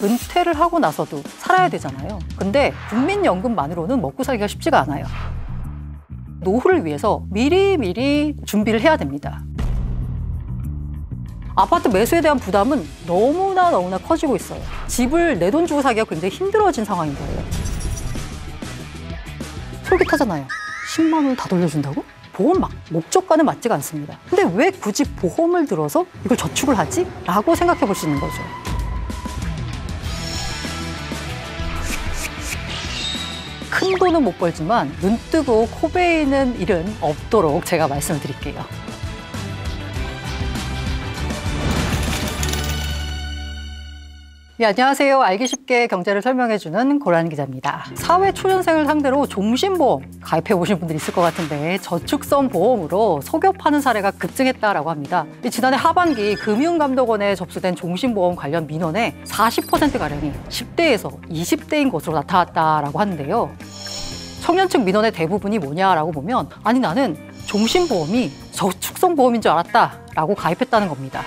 은퇴를 하고 나서도 살아야 되잖아요. 근데 국민연금만으로는 먹고 살기가 쉽지가 않아요. 노후를 위해서 미리미리 준비를 해야 됩니다. 아파트 매수에 대한 부담은 너무나 커지고 있어요. 집을 내 돈 주고 사기가 굉장히 힘들어진 상황인 거예요. 솔깃하잖아요. 10만 원을 다 돌려준다고? 보험 목적과는 맞지가 않습니다. 근데 왜 굳이 보험을 들어서 이걸 저축을 하지? 라고 생각해 볼 수 있는 거죠. 큰 돈은 못 벌지만 눈 뜨고 코 베이는 일은 없도록 제가 말씀을 드릴게요. 네, 안녕하세요. 알기 쉽게 경제를 설명해주는 고란 기자입니다. 사회 초년생을 상대로 종신보험 가입해 보신 분들이 있을 것 같은데 저축성 보험으로 속여 파는 사례가 급증했다라고 합니다. 지난해 하반기 금융감독원에 접수된 종신보험 관련 민원의 40%가량이 10대에서 20대인 것으로 나타났다라고 하는데요. 청년층 민원의 대부분이 뭐냐라고 보면 아니 나는 종신보험이 저축성 보험인 줄 알았다라고 가입했다는 겁니다.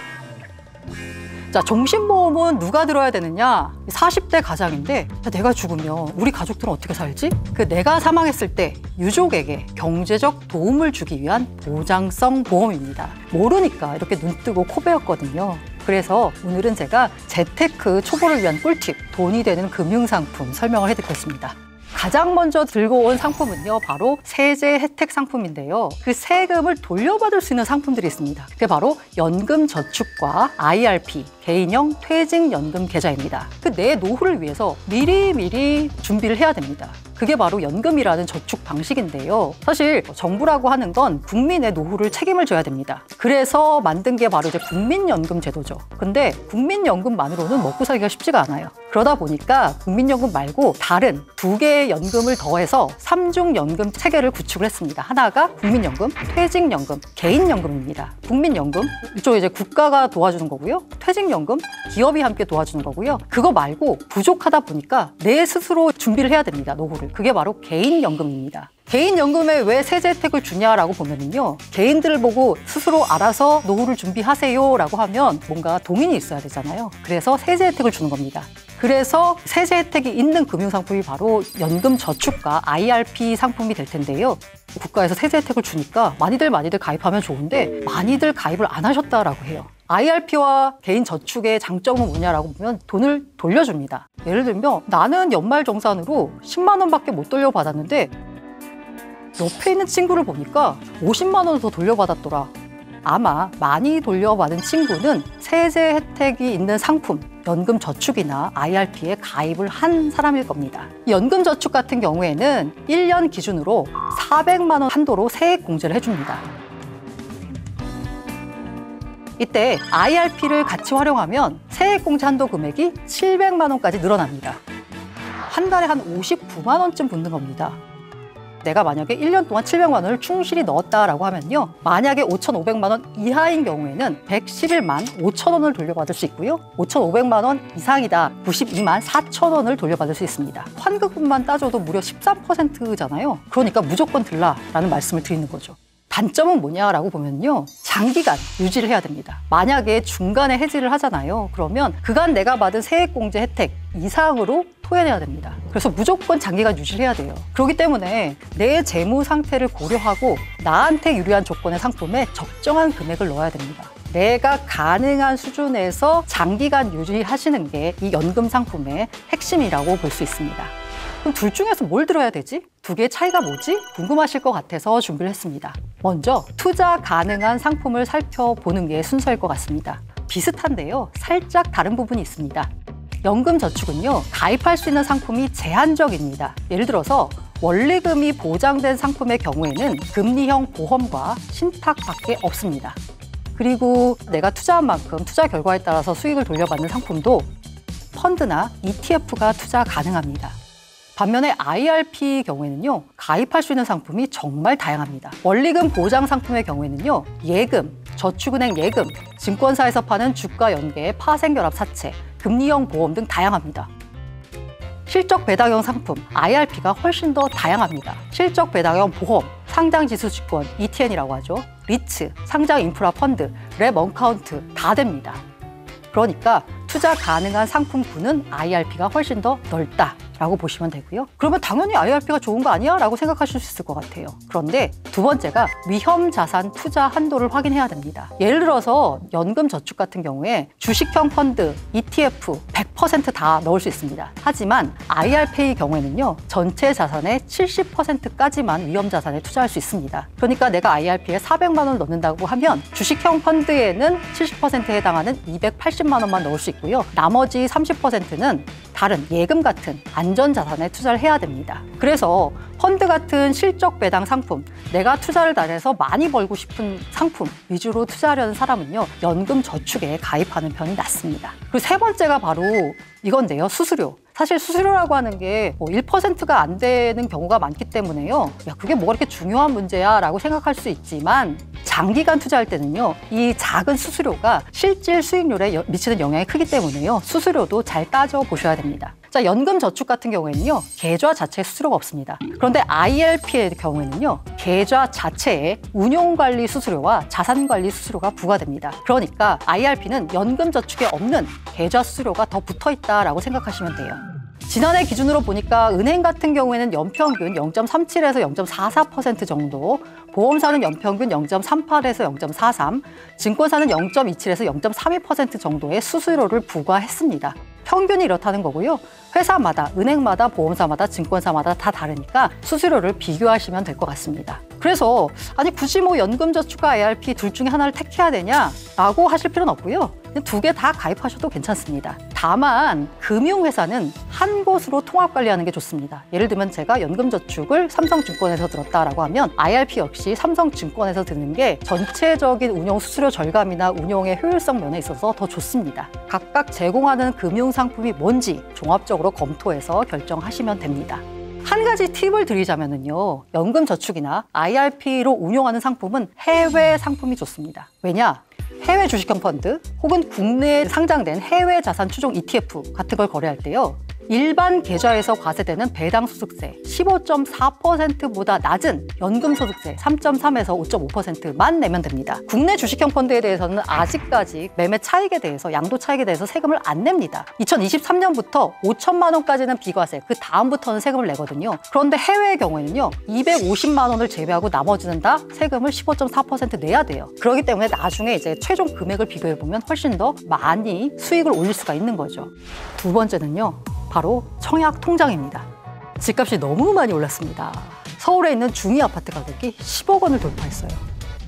자, 종신보험은 누가 들어야 되느냐? 40대 가장인데 내가 죽으면 우리 가족들은 어떻게 살지? 내가 사망했을 때 유족에게 경제적 도움을 주기 위한 보장성 보험입니다. 모르니까 이렇게 눈 뜨고 코 베었거든요. 그래서 오늘은 제가 재테크 초보를 위한 꿀팁, 돈이 되는 금융상품 설명을 해드리겠습니다. 가장 먼저 들고 온 상품은요, 바로 세제 혜택 상품인데요. 그 세금을 돌려받을 수 있는 상품들이 있습니다. 그게 바로 연금저축과 IRP, 개인형 퇴직연금 계좌입니다. 내 노후를 위해서 미리미리 준비를 해야 됩니다. 그게 바로 연금이라는 저축 방식인데요. 사실 정부라고 하는 건 국민의 노후를 책임을 져야 됩니다. 그래서 만든 게 바로 이제 국민연금 제도죠. 근데 국민연금만으로는 먹고 살기가 쉽지가 않아요. 그러다 보니까 국민연금 말고 다른 두 개의 연금을 더해서 3중 연금 체계를 구축을 했습니다. 하나가 국민연금, 퇴직연금, 개인연금입니다. 국민연금, 이쪽에 이제 국가가 도와주는 거고요. 퇴직연금, 기업이 함께 도와주는 거고요. 그거 말고 부족하다 보니까 내 스스로 준비를 해야 됩니다, 노후를. 그게 바로 개인연금입니다. 개인연금에 왜 세제 혜택을 주냐라고 보면은요, 개인들을 보고 스스로 알아서 노후를 준비하세요라고 하면 뭔가 동인이 있어야 되잖아요. 그래서 세제 혜택을 주는 겁니다. 그래서 세제 혜택이 있는 금융상품이 바로 연금저축과 IRP 상품이 될 텐데요. 국가에서 세제 혜택을 주니까 많이들 가입하면 좋은데 많이들 가입을 안 하셨다라고 해요. IRP와 개인저축의 장점은 뭐냐라고 보면 돈을 돌려줍니다. 예를 들면 나는 연말정산으로 10만 원밖에 못 돌려받았는데 옆에 있는 친구를 보니까 50만 원을 더 돌려받았더라. 아마 많이 돌려받은 친구는 세제 혜택이 있는 상품, 연금저축이나 IRP에 가입을 한 사람일 겁니다. 연금저축 같은 경우에는 1년 기준으로 400만 원 한도로 세액 공제를 해줍니다. 이때 IRP를 같이 활용하면 세액 공제 한도 금액이 700만 원까지 늘어납니다. 한 달에 한 59만 원쯤 붙는 겁니다. 내가 만약에 1년 동안 700만 원을 충실히 넣었다라고 하면요, 만약에 5,500만 원 이하인 경우에는 111만 5천 원을 돌려받을 수 있고요, 5,500만 원 이상이다 92만 4천 원을 돌려받을 수 있습니다. 환급금만 따져도 무려 13%잖아요. 그러니까 무조건 들라라는 말씀을 드리는 거죠. 단점은 뭐냐라고 보면요, 장기간 유지를 해야 됩니다. 만약에 중간에 해지를 하잖아요. 그러면 그간 내가 받은 세액공제 혜택 이상으로 토해내야 됩니다. 그래서 무조건 장기간 유지를 해야 돼요. 그렇기 때문에 내 재무 상태를 고려하고 나한테 유리한 조건의 상품에 적정한 금액을 넣어야 됩니다. 내가 가능한 수준에서 장기간 유지하시는 게 이 연금 상품의 핵심이라고 볼 수 있습니다. 그럼 둘 중에서 뭘 들어야 되지? 두 개의 차이가 뭐지? 궁금하실 것 같아서 준비를 했습니다. 먼저 투자 가능한 상품을 살펴보는 게 순서일 것 같습니다. 비슷한데요, 살짝 다른 부분이 있습니다. 연금저축은요, 가입할 수 있는 상품이 제한적입니다. 예를 들어서 원리금이 보장된 상품의 경우에는 금리형 보험과 신탁밖에 없습니다. 그리고 내가 투자한 만큼 투자 결과에 따라서 수익을 돌려받는 상품도 펀드나 ETF가 투자 가능합니다. 반면에 IRP 경우에는요, 가입할 수 있는 상품이 정말 다양합니다. 원리금 보장 상품의 경우에는요, 예금, 저축은행 예금, 증권사에서 파는 주가 연계, 파생결합 사채, 금리형 보험 등 다양합니다. 실적 배당형 상품, IRP가 훨씬 더 다양합니다. 실적 배당형 보험, 상장지수 주권, ETN이라고 하죠. 리츠, 상장 인프라 펀드, 랩 언카운트 다 됩니다. 그러니까 투자 가능한 상품군은 IRP가 훨씬 더 넓다라고 보시면 되고요. 그러면 당연히 IRP가 좋은 거 아니야? 라고 생각하실 수 있을 것 같아요. 그런데 두 번째가 위험자산 투자 한도를 확인해야 됩니다. 예를 들어서 연금 저축 같은 경우에 주식형 펀드, ETF 100% 다 넣을 수 있습니다. 하지만 IRP의 경우에는요, 전체 자산의 70%까지만 위험자산에 투자할 수 있습니다. 그러니까 내가 IRP에 400만 원을 넣는다고 하면 주식형 펀드에는 70%에 해당하는 280만 원만 넣을 수 있고요. 나머지 30%는 다른 예금 같은 안전자산에 투자를 해야 됩니다. 그래서 펀드 같은 실적 배당 상품, 내가 투자를 잘해서 많이 벌고 싶은 상품 위주로 투자하려는 사람은요, 연금 저축에 가입하는 편이 낫습니다. 그리고 세 번째가 바로 이건데요, 수수료. 사실 수수료라고 하는 게 1%가 안 되는 경우가 많기 때문에요. 야, 그게 뭐가 이렇게 중요한 문제야? 라고 생각할 수 있지만 장기간 투자할 때는요, 이 작은 수수료가 실질 수익률에 미치는 영향이 크기 때문에요. 수수료도 잘 따져보셔야 됩니다. 자, 연금 저축 같은 경우에는요, 계좌 자체에 수수료가 없습니다. 그런데 IRP의 경우에는요, 계좌 자체에 운용관리 수수료와 자산관리 수수료가 부과됩니다. 그러니까 IRP는 연금 저축에 없는 계좌 수수료가 더 붙어있다라고 생각하시면 돼요. 지난해 기준으로 보니까 은행 같은 경우에는 연평균 0.37에서 0.44% 정도, 보험사는 연평균 0.38에서 0.43, 증권사는 0.27에서 0.32% 정도의 수수료를 부과했습니다. 평균이 이렇다는 거고요. 회사마다, 은행마다, 보험사마다, 증권사마다 다 다르니까 수수료를 비교하시면 될 것 같습니다. 그래서 아니 굳이 뭐 연금저축과 IRP 둘 중에 하나를 택해야 되냐라고 하실 필요는 없고요. 두 개 다 가입하셔도 괜찮습니다. 다만 금융회사는 한 곳으로 통합관리하는 게 좋습니다. 예를 들면 제가 연금저축을 삼성증권에서 들었다라고 하면 IRP 역시 삼성증권에서 드는 게 전체적인 운용 수수료 절감이나 운용의 효율성 면에 있어서 더 좋습니다. 각각 제공하는 금융상품이 뭔지 종합적으로 검토해서 결정하시면 됩니다. 한 가지 팁을 드리자면요, 연금저축이나 IRP로 운용하는 상품은 해외 상품이 좋습니다. 왜냐? 해외 주식형 펀드 혹은 국내에 상장된 해외 자산 추종 ETF 같은 걸 거래할 때요, 일반 계좌에서 과세되는 배당 소득세 15.4%보다 낮은 연금 소득세 3.3에서 5.5%만 내면 됩니다. 국내 주식형 펀드에 대해서는 아직까지 매매 차익에 대해서, 양도 차익에 대해서 세금을 안 냅니다. 2023년부터 5천만 원까지는 비과세, 그 다음부터는 세금을 내거든요. 그런데 해외의 경우에는요, 250만 원을 제외하고 나머지는 다 세금을 15.4% 내야 돼요. 그렇기 때문에 나중에 이제 최종 금액을 비교해 보면 훨씬 더 많이 수익을 올릴 수가 있는 거죠. 두 번째는요, 바로 청약 통장입니다. 집값이 너무 많이 올랐습니다. 서울에 있는 중위 아파트 가격이 10억 원을 돌파했어요.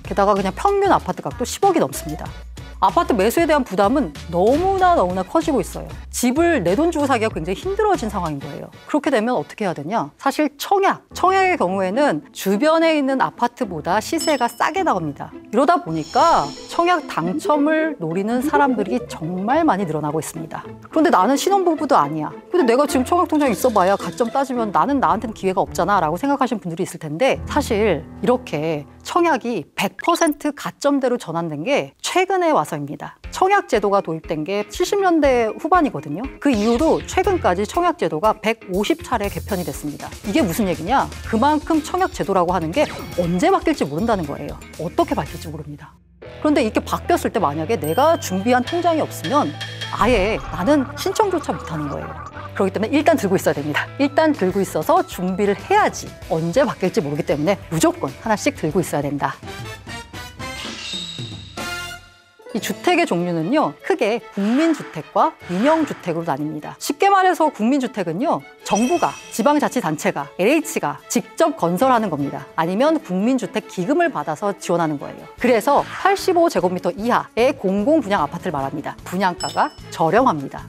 게다가 그냥 평균 아파트 값도 10억이 넘습니다. 아파트 매수에 대한 부담은 너무나 커지고 있어요. 집을 내 돈 주고 사기가 굉장히 힘들어진 상황인 거예요. 그렇게 되면 어떻게 해야 되냐? 사실 청약의 경우에는 주변에 있는 아파트보다 시세가 싸게 나옵니다. 이러다 보니까 청약 당첨을 노리는 사람들이 정말 많이 늘어나고 있습니다. 그런데 나는 신혼부부도 아니야. 근데 내가 지금 청약 통장에 있어봐야 가점 따지면 나는 나한테는 기회가 없잖아 라고 생각하시는 분들이 있을 텐데, 사실 이렇게 청약이 100% 가점대로 전환된 게 최근에 와서입니다. 청약 제도가 도입된 게 70년대 후반이거든요. 그 이후로 최근까지 청약 제도가 150차례 개편이 됐습니다. 이게 무슨 얘기냐? 그만큼 청약 제도라고 하는 게 언제 바뀔지 모른다는 거예요. 어떻게 바뀔지 모릅니다. 그런데 이렇게 바뀌었을 때 만약에 내가 준비한 통장이 없으면 아예 나는 신청조차 못하는 거예요. 그렇기 때문에 일단 들고 있어야 됩니다. 일단 들고 있어서 준비를 해야지 언제 바뀔지 모르기 때문에 무조건 하나씩 들고 있어야 된다. 이 주택의 종류는요, 크게 국민주택과 민영주택으로 나뉩니다. 쉽게 말해서 국민주택은요, 정부가, 지방자치단체가, LH가 직접 건설하는 겁니다. 아니면 국민주택 기금을 받아서 지원하는 거예요. 그래서 85제곱미터 이하의 공공분양 아파트를 말합니다. 분양가가 저렴합니다.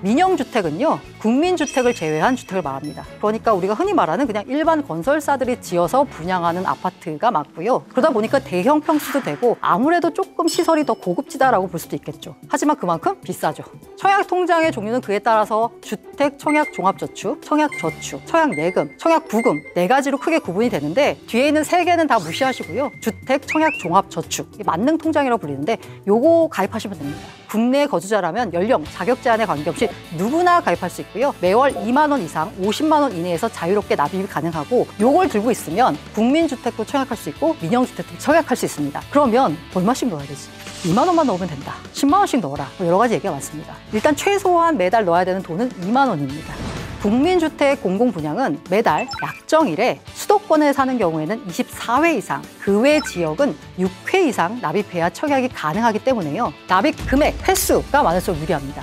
민영주택은요, 국민주택을 제외한 주택을 말합니다. 그러니까 우리가 흔히 말하는 그냥 일반 건설사들이 지어서 분양하는 아파트가 맞고요. 그러다 보니까 대형 평수도 되고 아무래도 조금 시설이 더 고급지다라고 볼 수도 있겠죠. 하지만 그만큼 비싸죠. 청약통장의 종류는 그에 따라서 주택, 청약 종합저축, 청약저축, 청약예금, 청약부금 4가지로 크게 구분이 되는데, 뒤에 있는 3개는 다 무시하시고요. 주택, 청약 종합저축, 만능통장이라고 불리는데 요거 가입하시면 됩니다. 국내 거주자라면 연령, 자격 제한에 관계없이 누구나 가입할 수 있고요. 매월 2만 원 이상 50만 원 이내에서 자유롭게 납입이 가능하고, 요걸 들고 있으면 국민주택도 청약할 수 있고 민영주택도 청약할 수 있습니다. 그러면 얼마씩 넣어야 되지? 2만 원만 넣으면 된다. 10만 원씩 넣어라. 뭐 여러 가지 얘기가 많습니다. 일단 최소한 매달 넣어야 되는 돈은 2만 원입니다. 국민주택 공공분양은 매달 약정일에 수도권에 사는 경우에는 24회 이상, 그 외 지역은 6회 이상 납입해야 청약이 가능하기 때문에요. 납입 금액, 횟수가 많을수록 유리합니다.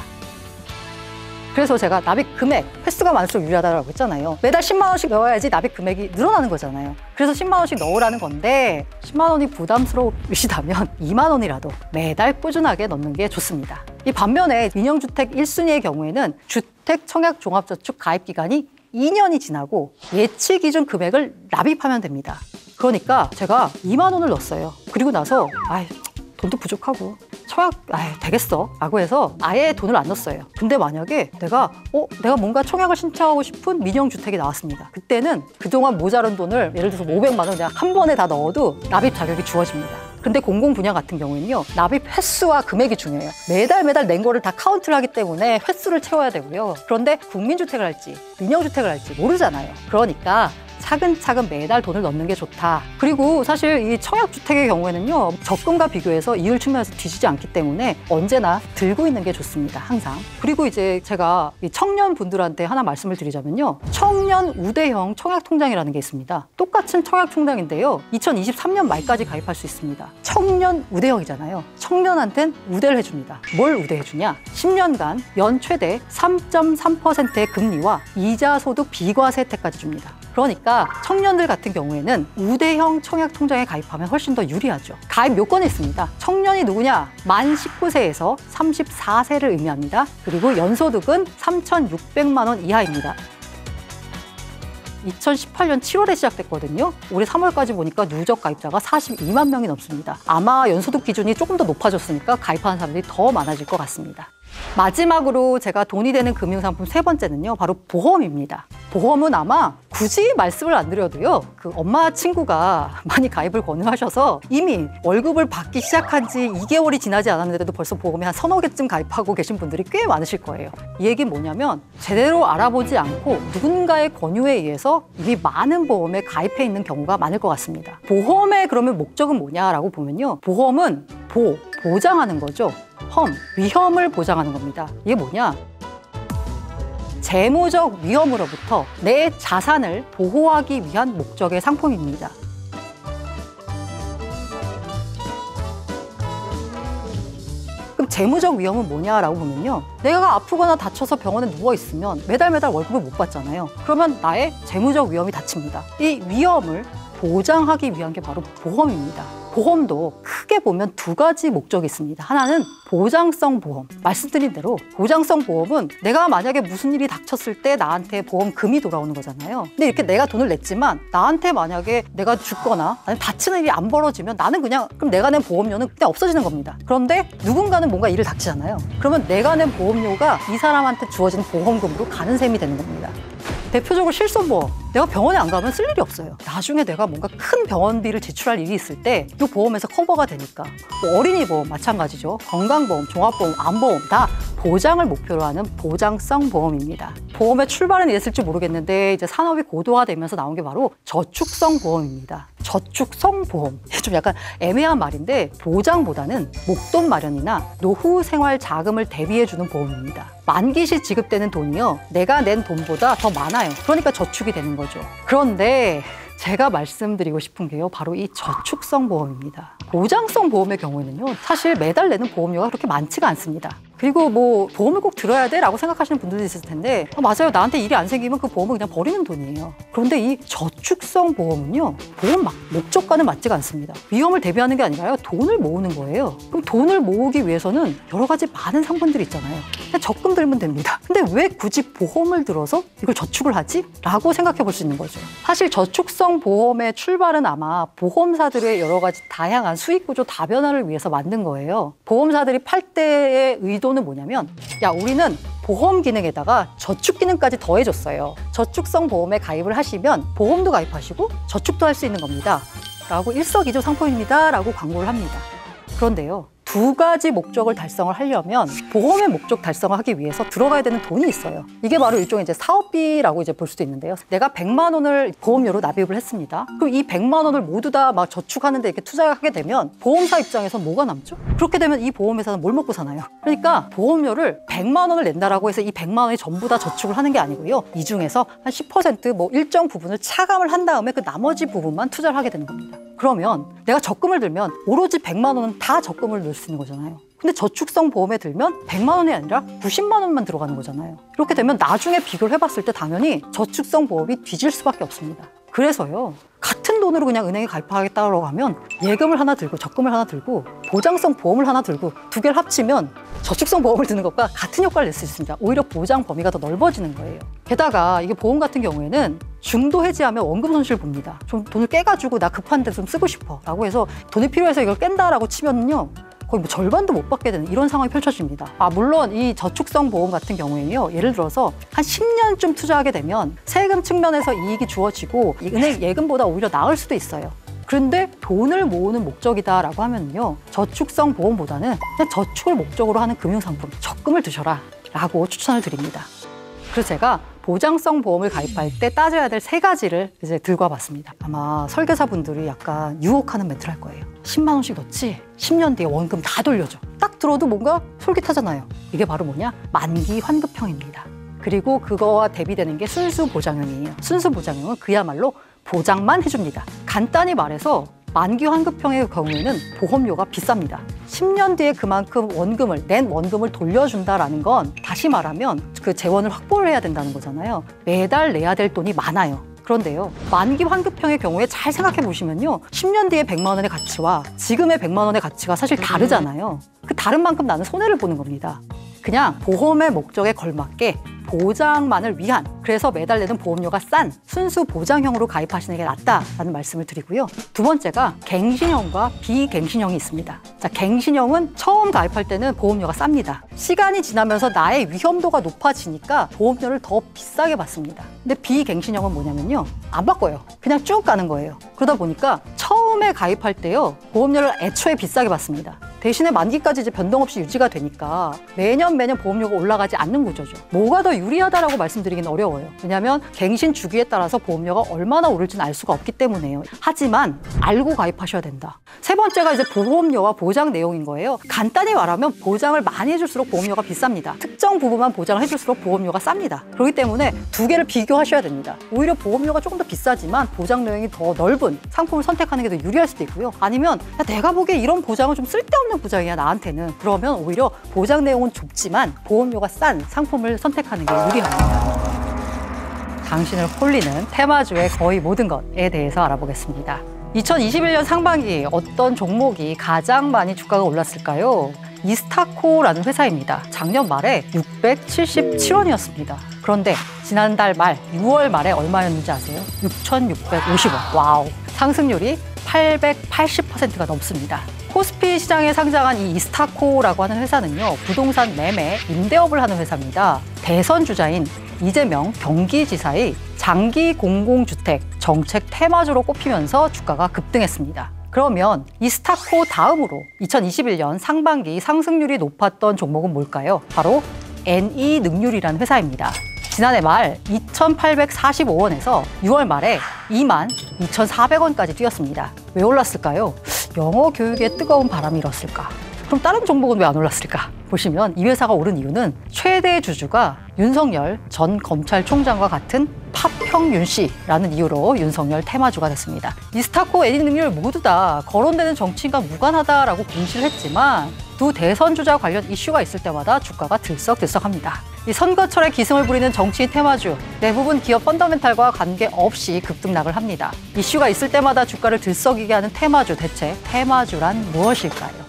그래서 제가 납입 금액, 횟수가 많을수록 유리하다고 했잖아요. 매달 10만 원씩 넣어야지 납입 금액이 늘어나는 거잖아요. 그래서 10만 원씩 넣으라는 건데 10만 원이 부담스러우시다면 2만 원이라도 매달 꾸준하게 넣는 게 좋습니다. 이 반면에 민영주택 1순위의 경우에는 주택청약종합저축 가입기간이 2년이 지나고 예치 기준 금액을 납입하면 됩니다. 그러니까 제가 2만 원을 넣었어요. 그리고 나서 돈도 부족하고 청약 되겠어 라고 해서 아예 돈을 안 넣었어요. 근데 만약에 내가 뭔가 청약을 신청하고 싶은 민영주택이 나왔습니다. 그때는 그동안 모자란 돈을 예를 들어서 500만 원 그냥 한 번에 다 넣어도 납입 자격이 주어집니다. 근데 공공분양 같은 경우에는요, 납입 횟수와 금액이 중요해요. 매달 낸 거를 다 카운트를 하기 때문에 횟수를 채워야 되고요. 그런데 국민주택을 할지 민영주택을 할지 모르잖아요. 그러니까 차근차근 매달 돈을 넣는 게 좋다. 그리고 사실 이 청약주택의 경우에는요, 적금과 비교해서 이율 측면에서 뒤지지 않기 때문에 언제나 들고 있는 게 좋습니다. 항상. 그리고 이제 제가 이 청년분들한테 하나 말씀을 드리자면요, 청년 우대형 청약통장이라는 게 있습니다. 똑같은 청약통장인데요, 2023년 말까지 가입할 수 있습니다. 청년 우대형이잖아요. 청년한텐 우대를 해줍니다. 뭘 우대해주냐? 10년간 연 최대 3.3%의 금리와 이자 소득 비과세 혜택까지 줍니다. 그러니까 청년들 같은 경우에는 우대형 청약통장에 가입하면 훨씬 더 유리하죠. 가입 요건이 있습니다. 청년이 누구냐? 만 19세에서 34세를 의미합니다. 그리고 연소득은 3,600만 원 이하입니다. 2018년 7월에 시작됐거든요. 올해 3월까지 보니까 누적 가입자가 42만 명이 넘습니다. 아마 연소득 기준이 조금 더 높아졌으니까 가입하는 사람들이 더 많아질 것 같습니다. 마지막으로 제가 돈이 되는 금융상품 세 번째는요, 바로 보험입니다. 보험은 아마 굳이 말씀을 안 드려도요, 그 엄마 친구가 많이 가입을 권유하셔서 이미 월급을 받기 시작한 지 2개월이 지나지 않았는데도 벌써 보험에 한 서너 개쯤 가입하고 계신 분들이 꽤 많으실 거예요. 이 얘기는 뭐냐면 제대로 알아보지 않고 누군가의 권유에 의해서 이미 많은 보험에 가입해 있는 경우가 많을 것 같습니다. 보험의 그러면 목적은 뭐냐라고 보면요, 보험은 보장하는 거죠. 위험을 보장하는 겁니다. 이게 뭐냐? 재무적 위험으로부터 내 자산을 보호하기 위한 목적의 상품입니다. 그럼 재무적 위험은 뭐냐라고 보면요, 내가 아프거나 다쳐서 병원에 누워있으면 매달 월급을 못 받잖아요. 그러면 나의 재무적 위험이 닥칩니다. 이 위험을 보장하기 위한 게 바로 보험입니다. 보험도 크게 보면 두 가지 목적이 있습니다. 하나는 보장성 보험. 말씀드린 대로 보장성 보험은 내가 만약에 무슨 일이 닥쳤을 때 나한테 보험금이 돌아오는 거잖아요. 근데 이렇게 내가 돈을 냈지만 나한테 만약에 내가 죽거나 아니면 다치는 일이 안 벌어지면 나는 그럼 내가 낸 보험료는 그냥 없어지는 겁니다. 그런데 누군가는 뭔가 일을 닥치잖아요. 그러면 내가 낸 보험료가 이 사람한테 주어진 보험금으로 가는 셈이 되는 겁니다. 대표적으로 실손보험. 내가 병원에 안 가면 쓸 일이 없어요. 나중에 내가 뭔가 큰 병원비를 지출할 일이 있을 때 이 보험에서 커버가 되니까. 어린이 보험 마찬가지죠. 건강보험, 종합보험, 암보험 다 보장을 목표로 하는 보장성 보험입니다. 보험의 출발은 이랬을지 모르겠는데 이제 산업이 고도화되면서 나온 게 바로 저축성 보험입니다. 저축성 보험. 좀 약간 애매한 말인데 보장보다는 목돈 마련이나 노후 생활 자금을 대비해주는 보험입니다. 만기 시 지급되는 돈이요, 내가 낸 돈보다 더 많아요. 그러니까 저축이 되는 거죠. 그런데 제가 말씀드리고 싶은 게요, 바로 이 저축성 보험입니다. 보장성 보험의 경우에는요, 사실 매달 내는 보험료가 그렇게 많지가 않습니다. 그리고 보험을 꼭 들어야 돼? 라고 생각하시는 분들도 있을 텐데, 맞아요. 나한테 일이 안 생기면 그 보험은 그냥 버리는 돈이에요. 그런데 이 저축성 보험은요, 보험 목적과는 맞지가 않습니다. 위험을 대비하는 게 아니라요, 돈을 모으는 거예요. 그럼 돈을 모으기 위해서는 여러 가지 많은 상품들이 있잖아요. 그냥 적금 들면 됩니다. 근데 왜 굳이 보험을 들어서 이걸 저축을 하지? 라고 생각해 볼 수 있는 거죠. 사실 저축성 보험의 출발은 아마 보험사들의 여러 가지 다양한 수익구조 다변화를 위해서 만든 거예요. 보험사들이 팔 때의 의도는 뭐냐면, 우리는 보험 기능에다가 저축 기능까지 더해줬어요. 저축성 보험에 가입을 하시면 보험도 가입하시고 저축도 할 수 있는 겁니다. 라고 일석이조 상품입니다. 라고 광고를 합니다. 그런데요, 두 가지 목적을 달성을 하려면 보험의 목적 달성을 하기 위해서 들어가야 되는 돈이 있어요. 이게 바로 일종의 이제 사업비라고 이제 볼 수도 있는데요. 내가 100만 원을 보험료로 납입을 했습니다. 그럼 이 100만 원을 모두 다 막 저축하는데 이렇게 투자하게 되면 보험사 입장에서 뭐가 남죠? 그렇게 되면 이 보험회사는 뭘 먹고 사나요? 그러니까 보험료를 100만 원을 낸다라고 해서 이 100만 원이 전부 다 저축을 하는 게 아니고요. 이 중에서 한 10% 일정 부분을 차감을 한 다음에 그 나머지 부분만 투자를 하게 되는 겁니다. 그러면 내가 적금을 들면 오로지 100만 원은 다 적금을 넣을 수 있는 거잖아요. 근데 저축성 보험에 들면 100만 원이 아니라 90만 원만 들어가는 거잖아요. 이렇게 되면 나중에 비교를 해봤을 때 당연히 저축성 보험이 뒤질 수밖에 없습니다. 그래서요, 같은 돈으로 그냥 은행에 가입하겠다고 하면 예금을 하나 들고 적금을 하나 들고 보장성 보험을 하나 들고 두 개를 합치면 저축성 보험을 드는 것과 같은 효과를 낼 수 있습니다. 오히려 보장 범위가 더 넓어지는 거예요. 게다가 이게 보험 같은 경우에는 중도 해지하면 원금 손실 봅니다. 좀 돈을 깨가지고 나 급한데 좀 쓰고 싶어 라고 해서 돈이 필요해서 이걸 깬다라고 치면요, 거의 뭐 절반도 못 받게 되는 이런 상황이 펼쳐집니다. 물론 이 저축성 보험 같은 경우에는요, 예를 들어서 한 10년쯤 투자하게 되면 세금 측면에서 이익이 주어지고 이 은행 예금보다 오히려 나을 수도 있어요. 그런데 돈을 모으는 목적이다라고 하면요, 저축성 보험보다는 그냥 저축을 목적으로 하는 금융상품, 적금을 드셔라 라고 추천을 드립니다. 그래서 제가 보장성 보험을 가입할 때 따져야 될 3가지를 이제 들고 와봤습니다. 아마 설계사분들이 약간 유혹하는 멘트를 할 거예요. 10만 원씩 넣지 10년 뒤에 원금 다 돌려줘. 딱 들어도 뭔가 솔깃하잖아요. 이게 바로 뭐냐? 만기 환급형입니다. 그리고 그거와 대비되는 게 순수 보장형이에요. 순수 보장형은 그야말로 보장만 해줍니다. 간단히 말해서 만기 환급형의 경우에는 보험료가 비쌉니다. 10년 뒤에 그만큼 낸 원금을 돌려준다라는 건 다시 말하면 그 재원을 확보를 해야 된다는 거잖아요. 매달 내야 될 돈이 많아요. 그런데요, 만기 환급형의 경우에 잘 생각해 보시면요, 10년 뒤에 100만 원의 가치와 지금의 100만 원의 가치가 사실 다르잖아요. 그 다른 만큼 나는 손해를 보는 겁니다. 그냥 보험의 목적에 걸맞게 보장만을 위한, 그래서 매달 내는 보험료가 싼 순수 보장형으로 가입하시는 게 낫다라는 말씀을 드리고요. 두 번째가 갱신형과 비갱신형이 있습니다. 자, 갱신형은 처음 가입할 때는 보험료가 쌉니다. 시간이 지나면서 나의 위험도가 높아지니까 보험료를 더 비싸게 받습니다. 근데 비갱신형은 뭐냐면요, 안 바꿔요. 그냥 쭉 가는 거예요. 그러다 보니까 처음에 가입할 때요, 보험료를 애초에 비싸게 받습니다. 대신에 만기까지 이제 변동 없이 유지가 되니까 매년 보험료가 올라가지 않는 구조죠. 뭐가 더 유리하다라고 말씀드리기는 어려워요. 왜냐하면 갱신 주기에 따라서 보험료가 얼마나 오를지는 알 수가 없기 때문에요. 하지만 알고 가입하셔야 된다. 세 번째가 이제 보험료와 보장 내용인 거예요. 간단히 말하면 보장을 많이 해줄수록 보험료가 비쌉니다. 특정 부분만 보장을 해줄수록 보험료가 쌉니다. 그렇기 때문에 두 개를 비교하셔야 됩니다. 오히려 보험료가 조금 더 비싸지만 보장 내용이 더 넓은 상품을 선택하는 게 더 유리할 수도 있고요. 아니면 내가 보기에 이런 보장은 좀 쓸데없는 보장이야 나한테는. 그러면 오히려 보장 내용은 좁지만 보험료가 싼 상품을 선택하는 게 유리합니다. 당신을 홀리는 테마주의 거의 모든 것에 대해서 알아보겠습니다. 2021년 상반기 어떤 종목이 가장 많이 주가가 올랐을까요? 이스타코라는 회사입니다. 작년 말에 677원이었습니다. 그런데 지난달 말 6월 말에 얼마였는지 아세요? 6,650원. 와우. 상승률이 880%가 넘습니다. 코스피 시장에 상장한 이 이스타코라고 하는 회사는요, 부동산 매매, 임대업을 하는 회사입니다. 대선 주자인 이재명 경기지사의 장기 공공주택 정책 테마주로 꼽히면서 주가가 급등했습니다. 그러면 이스타코 다음으로 2021년 상반기 상승률이 높았던 종목은 뭘까요? 바로 NE능률이라는 회사입니다. 지난해 말 2,845원에서 6월 말에 22,400원까지 뛰었습니다. 왜 올랐을까요? 영어 교육에 뜨거운 바람이 일었을까? 그럼 다른 종목은 왜 안 올랐을까? 보시면 이 회사가 오른 이유는 최대 주주가 윤석열 전 검찰총장과 같은 파평윤 씨라는 이유로 윤석열 테마주가 됐습니다. 이스타코, NE능률 모두 다 거론되는 정치인과 무관하다라고 공시를 했지만 두 대선 주자 관련 이슈가 있을 때마다 주가가 들썩들썩합니다. 이 선거철에 기승을 부리는 정치인 테마주, 대부분 기업 펀더멘탈과 관계없이 급등락을 합니다. 이슈가 있을 때마다 주가를 들썩이게 하는 테마주, 대체 테마주란 무엇일까요?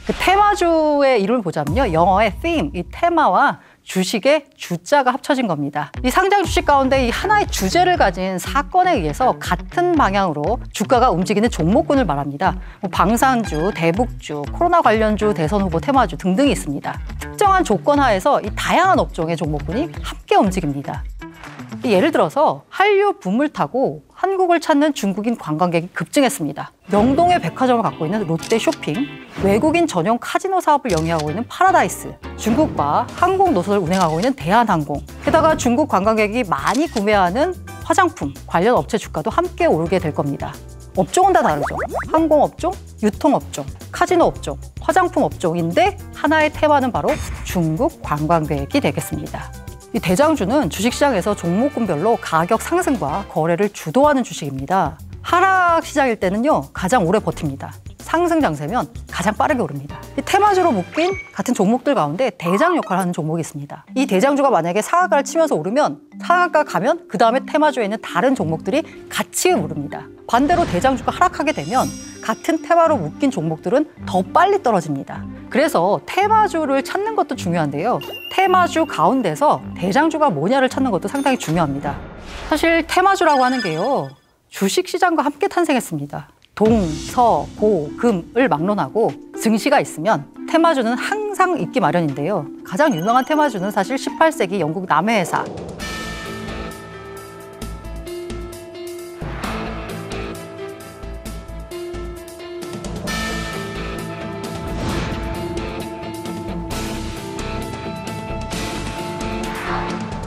그 테마주의 이름을 보자면요, 영어의 theme, 이 테마와 주식의 주자가 합쳐진 겁니다. 이 상장 주식 가운데 이 하나의 주제를 가진 사건에 의해서 같은 방향으로 주가가 움직이는 종목군을 말합니다. 방산주, 대북주, 코로나 관련주, 대선 후보 테마주 등등이 있습니다. 특정한 조건 하에서 이 다양한 업종의 종목군이 함께 움직입니다. 예를 들어서 한류 붐을 타고 한국을 찾는 중국인 관광객이 급증했습니다. 명동에 백화점을 갖고 있는 롯데쇼핑, 외국인 전용 카지노 사업을 영위하고 있는 파라다이스, 중국과 항공 노선을 운행하고 있는 대한항공, 게다가 중국 관광객이 많이 구매하는 화장품 관련 업체 주가도 함께 오르게 될 겁니다. 업종은 다 다르죠. 항공업종, 유통업종, 카지노 업종, 화장품 업종인데 하나의 테마는 바로 중국 관광객이 되겠습니다. 이 대장주는 주식시장에서 종목군별로 가격 상승과 거래를 주도하는 주식입니다. 하락 시장일 때는요, 가장 오래 버팁니다. 상승 장세면 가장 빠르게 오릅니다. 이 테마주로 묶인 같은 종목들 가운데 대장 역할을 하는 종목이 있습니다. 이 대장주가 만약에 상한가를 치면서 오르면 상한가 가면 그 다음에 테마주에 있는 다른 종목들이 같이 오릅니다. 반대로 대장주가 하락하게 되면 같은 테마로 묶인 종목들은 더 빨리 떨어집니다. 그래서 테마주를 찾는 것도 중요한데요. 테마주 가운데서 대장주가 뭐냐를 찾는 것도 상당히 중요합니다. 사실 테마주라고 하는 게요, 주식시장과 함께 탄생했습니다. 동, 서, 고, 금을 막론하고 증시가 있으면 테마주는 항상 있기 마련인데요. 가장 유명한 테마주는 사실 18세기 영국 남해회사.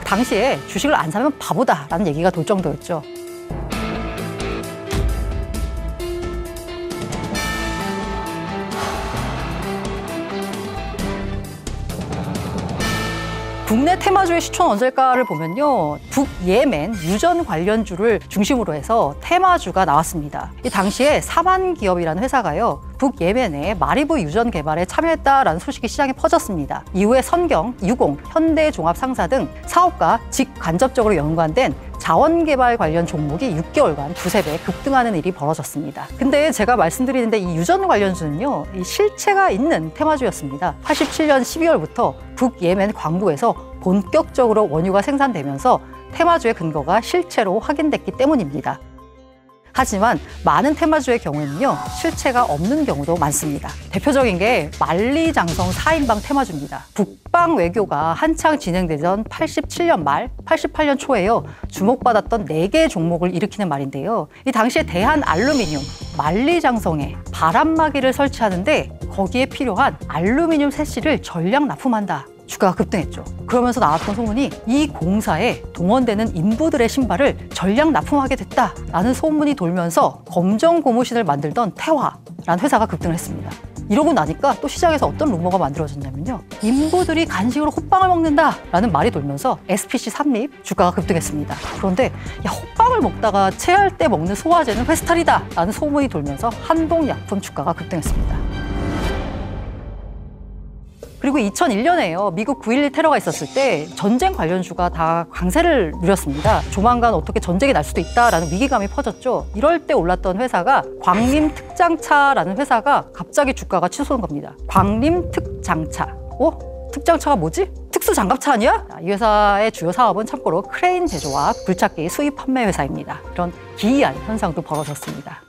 당시에 주식을 안 사면 바보다라는 얘기가 돌 정도였죠. 국내 테마주의 시초는 언제일까를 보면요, 북예멘 유전 관련주를 중심으로 해서 테마주가 나왔습니다. 이 당시에 사만기업이라는 회사가요, 북예멘의 마리부 유전 개발에 참여했다라는 소식이 시장에 퍼졌습니다. 이후에 선경, 유공, 현대종합상사 등 사업과 직간접적으로 연관된 자원개발 관련 종목이 6개월간 두세 배 급등하는 일이 벌어졌습니다. 근데 제가 말씀드리는데 이 유전 관련주는요, 이 실체가 있는 테마주였습니다. 87년 12월부터 북예멘 광부에서 본격적으로 원유가 생산되면서 테마주의 근거가 실체로 확인됐기 때문입니다. 하지만 많은 테마주의 경우에는요, 실체가 없는 경우도 많습니다. 대표적인 게 만리장성 4인방 테마주입니다. 북방 외교가 한창 진행되던 87년 말, 88년 초에요, 주목받았던 4개의 종목을 일으키는 말인데요. 이 당시에 대한알루미늄, 만리장성에 바람막이를 설치하는데 거기에 필요한 알루미늄 세실을 전량 납품한다. 주가가 급등했죠. 그러면서 나왔던 소문이 이 공사에 동원되는 인부들의 신발을 전량 납품하게 됐다라는 소문이 돌면서 검정 고무신을 만들던 태화라는 회사가 급등을 했습니다. 이러고 나니까 또 시장에서 어떤 루머가 만들어졌냐면요, 인부들이 간식으로 호빵을 먹는다라는 말이 돌면서 SPC 삼립 주가가 급등했습니다. 그런데 야, 호빵을 먹다가 체할 때 먹는 소화제는 회스탈이다라는 소문이 돌면서 한동약품 주가가 급등했습니다. 그리고 2001년에요. 미국 9.11 테러가 있었을 때 전쟁 관련주가 다 강세를 누렸습니다. 조만간 어떻게 전쟁이 날 수도 있다라는 위기감이 퍼졌죠. 이럴 때 올랐던 회사가 광림특장차라는 회사가 갑자기 주가가 치솟은 겁니다. 광림특장차. 특장차가 뭐지? 특수장갑차 아니야? 이 회사의 주요 사업은 참고로 크레인 제조와 굴착기 수입 판매 회사입니다. 이런 기이한 현상도 벌어졌습니다.